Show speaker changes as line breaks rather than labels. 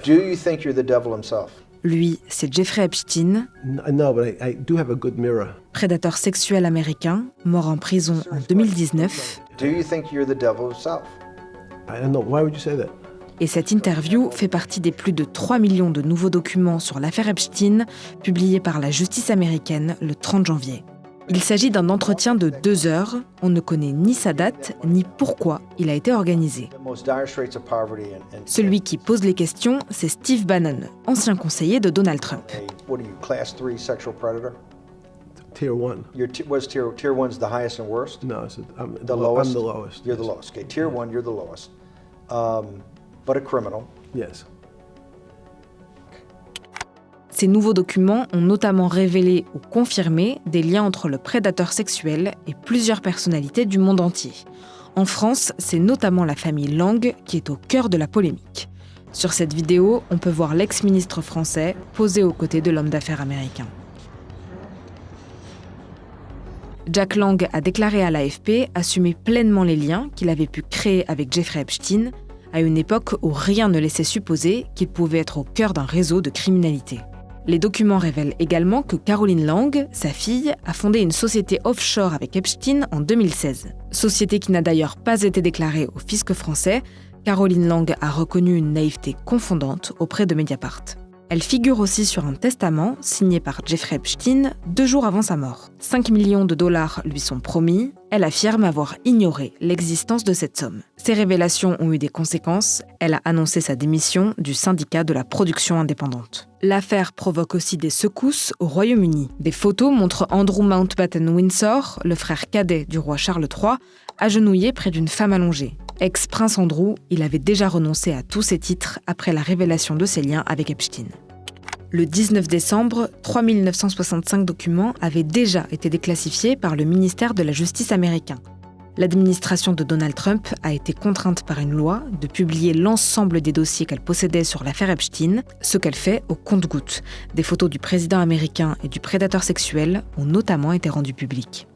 Do you think you're the devil himself?
Lui, c'est Jeffrey Epstein,
No, but I do have a good mirror.
prédateur sexuel américain, mort en prison en 2019.
Do you think you're the devil himself?
I don't know. Why would you say that?
Et cette interview fait partie des plus de 3 millions de nouveaux documents sur l'affaire Epstein, publiés par la justice américaine le 30 janvier. Il s'agit d'un entretien de 2 heures. On ne connaît ni sa date, ni pourquoi il a été organisé. Celui qui pose les questions, c'est Steve Bannon, ancien conseiller de Donald Trump.
What are you, class 3 sexual predator?
Tier 1.
Was tier 1's the highest and worst?
No, I'm
The lowest?
I'm the lowest.
You're the lowest. Okay, tier 1, you're the lowest. But a criminal.
Yes.
Ces nouveaux documents ont notamment révélé ou confirmé des liens entre le prédateur sexuel et plusieurs personnalités du monde entier. En France, c'est notamment la famille Lang qui est au cœur de la polémique. Sur cette vidéo, on peut voir l'ex-ministre français posé aux côtés de l'homme d'affaires américain. Jack Lang a déclaré à l'AFP assumer pleinement les liens qu'il avait pu créer avec Jeffrey Epstein, à une époque où rien ne laissait supposer qu'il pouvait être au cœur d'un réseau de criminalité. Les documents révèlent également que Caroline Lang, sa fille, a fondé une société offshore avec Epstein en 2016. Société qui n'a d'ailleurs pas été déclarée au fisc français. Caroline Lang a reconnu une naïveté confondante auprès de Mediapart. Elle figure aussi sur un testament signé par Jeffrey Epstein 2 jours avant sa mort. 5 millions de dollars lui sont promis. Elle affirme avoir ignoré l'existence de cette somme. Ces révélations ont eu des conséquences. Elle a annoncé sa démission du syndicat de la production indépendante. L'affaire provoque aussi des secousses au Royaume-Uni. Des photos montrent Andrew Mountbatten-Windsor, le frère cadet du roi Charles III, agenouillé près d'une femme allongée. Ex-prince Andrew, il avait déjà renoncé à tous ses titres après la révélation de ses liens avec Epstein. Le 19 décembre, 3965 documents avaient déjà été déclassifiés par le ministère de la Justice américain. L'administration de Donald Trump a été contrainte par une loi de publier l'ensemble des dossiers qu'elle possédait sur l'affaire Epstein, ce qu'elle fait au compte-gouttes. Des photos du président américain et du prédateur sexuel ont notamment été rendues publiques.